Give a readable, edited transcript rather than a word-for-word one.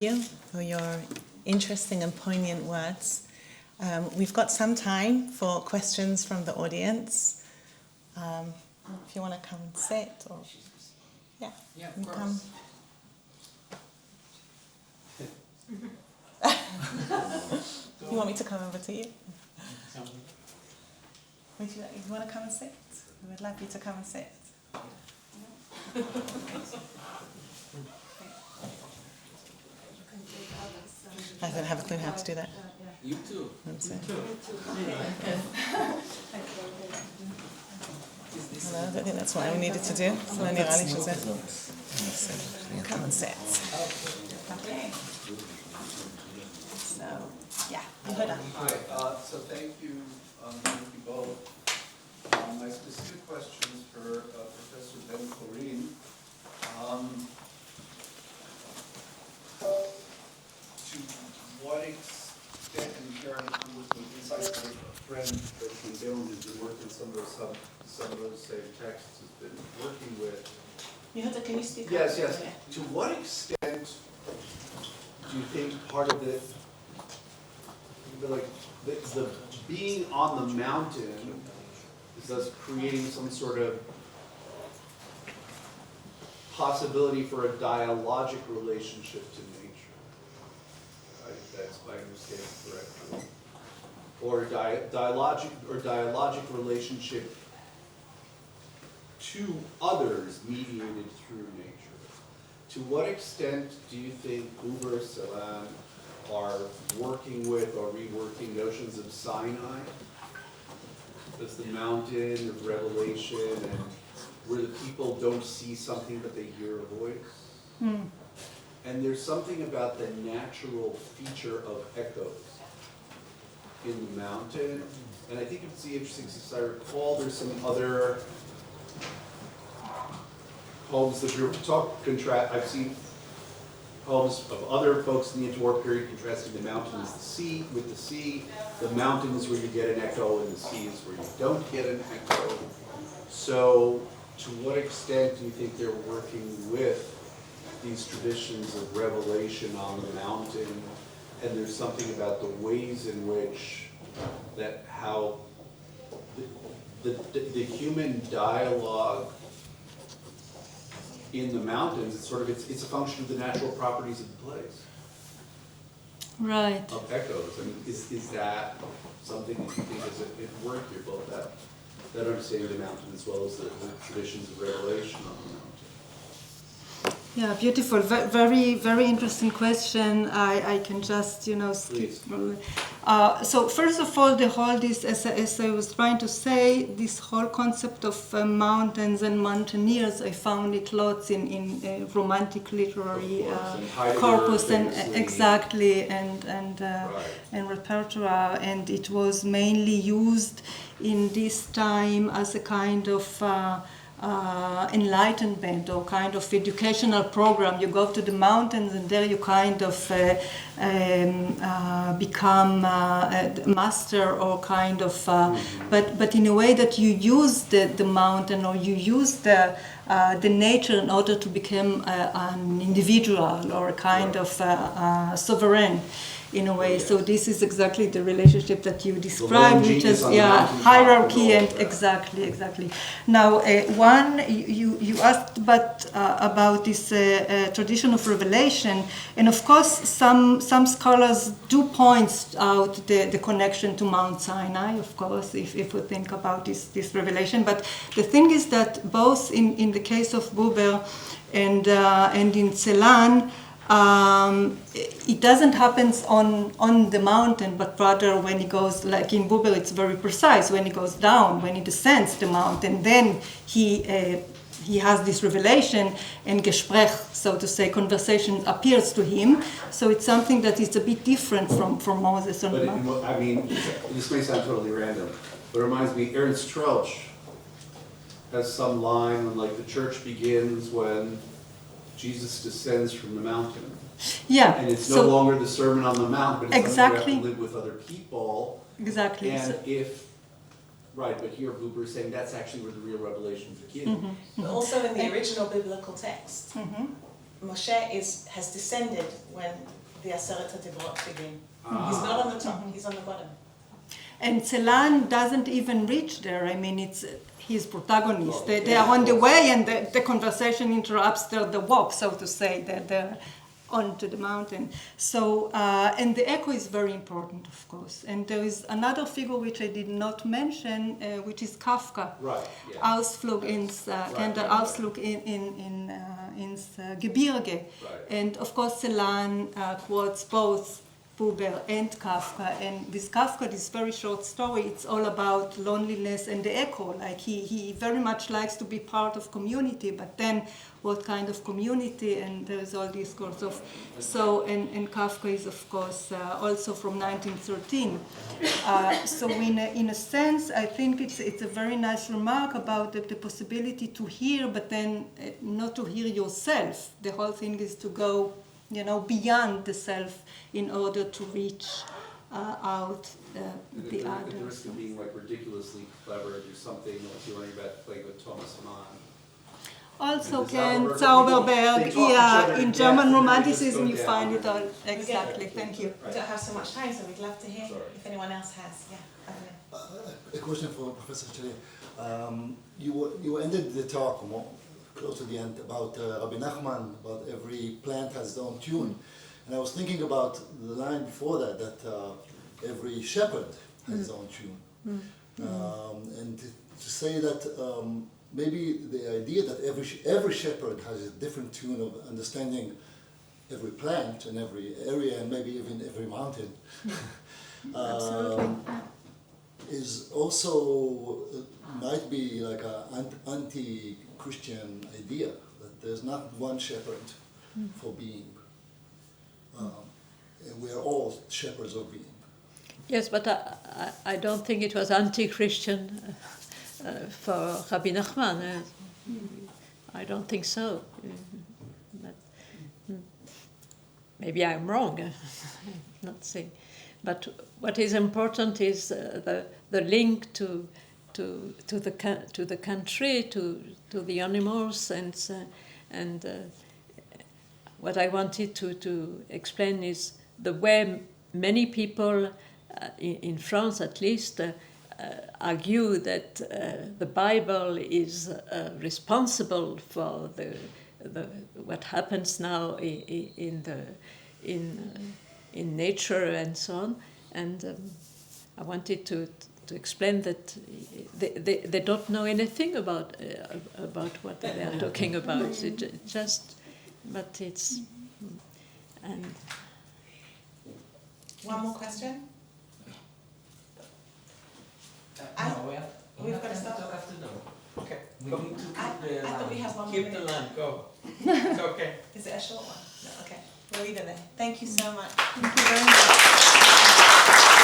you for your interesting and poignant words. We've got some time for questions from the audience. If you want to come and sit, or Yeah, of you course. come. You want me to come over to you? Would you want to come and sit? We would love you to come and sit. I don't have a clue how to do that. You too. That's it. You too. No, I don't think that's what I needed to do. So then נראה לי שזה... Come and sit. Okay. So, yeah, Yehudah. Hi, so thank you both. My specific question is for Professor Ben-Chorin. To what extent, and here I'm with insights of a friend that Dylan has been working some of those same texts has been working with. Yehudah, can you speak up? Yes. Yeah. To what extent do you think part of it, the being on the mountain is thus creating some sort of possibility for a dialogic relationship to nature? If that's my understanding correctly. Or dialogic relationship to others mediated through nature. To what extent do you think Uber Selan are working with or reworking notions of Sinai? That's the mountain of revelation, and where the people don't see something but they hear a voice. And there's something about the natural feature of echoes in the mountain. And I think it's interesting, since I recall there's some other poems that I've seen poems of other folks in the interwar period contrasting the mountain as the sea with the sea. The mountain is where you get an echo, and the sea is where you don't get an echo. So to what extent do you think they're working with these traditions of revelation on the mountain? And there's something about the ways in which how the human dialogue in the mountains, it's a function of the natural properties of the place. Right. Of echoes. I mean, is that something that you think is at work here, both that understanding of the mountain as well as the traditions of revelation on the mountain? Yeah, beautiful. Very, very interesting question. I can just, skip. So first of all, the whole this, as I was trying to say, this whole concept of mountains and mountaineers, I found it lots in romantic literary corpus and exactly and repertoire, and it was mainly used in this time as a kind of enlightenment or kind of educational program. You go to the mountains and there you kind of become a master or kind of, but in a way that you use the mountain or you use the nature in order to become an individual or a kind of sovereign. In a way, so this is exactly the relationship that you described, which is hierarchy and exactly. Now, you asked about this tradition of revelation, and of course, some scholars do point out the connection to Mount Sinai. Of course, if we think about this revelation, but the thing is that both in the case of Buber and in Celan. It doesn't happen on the mountain, but rather when he goes, like in Buber, it's very precise. When he goes down, when he descends the mountain, then he has this revelation, and Gespräch, so to say, conversation appears to him. So it's something that is a bit different from Moses on the mountain. I mean, this may sound totally random, but it reminds me, Ernst Troeltsch has some line when, like, the church begins when Jesus descends from the mountain. Yeah. And it's no longer the Sermon on the Mount, but it's exactly. something you have to live with other people. Exactly. And but here Buber is saying that's actually where the real revelation begins. But also in the original biblical text. Moshe has descended when the Aseret HaDibrot begin. He's not on the top, he's on the bottom. And Tzelan doesn't even reach there. I mean, it's his protagonist. They are on the way, and the conversation interrupts the walk, so to say. They're onto the mountain. So, and the echo is very important, of course. And there is another figure which I did not mention, which is Kafka. Right. Yeah. Ausflug ins Ausflug ins Gebirge. Right. And of course, Tzelan quotes both Buber and Kafka, and with Kafka, this very short story, it's all about loneliness and the echo. Like he very much likes to be part of community, but then what kind of community? And there's all these sorts of and Kafka is of course also from 1913. So in a sense, I think it's a very nice remark about the possibility to hear, but then not to hear yourself. The whole thing is to go, beyond the self in order to reach out the other. At the risk of being like ridiculously clever, do something like you're learning about playing with Thomas Mann. Also, And Ken Zauberberg, Zauberberg, they talk each other to in death, German and then they Romanticism just you go find down. it all. Exactly, thank you. We don't have so much time, so we'd love to hear Sorry. if anyone else has. Yeah, A question for Professor Tzachi. You ended the talk close to the end about Rabbi Nachman, about every plant has its own tune. And I was thinking about the line before that every shepherd has its own tune. And to say that maybe the idea that every shepherd has a different tune of understanding every plant and every area and maybe even every mountain is also might be like an anti-Christian idea that there's not one shepherd for being. We are all shepherds of being. Yes, but I don't think it was anti-Christian for Rabbi Nachman. I don't think so. But, maybe I'm wrong. I'm not saying. But what is important is the link to the country, to the animals, and what I wanted to explain is the way many people in France, at least, argue that the Bible is responsible for what happens now in nature and so on. And I wanted to explain that they don't know anything about what they are talking about. But it's and. One more question? No, we've got to stop. talk after no. Okay. We need to keep I the thought we line. had 1 Keep minute. the line, go. It's okay. Is it a short one? No, okay. We'll leave it there. Thank you so much. Thank you very much.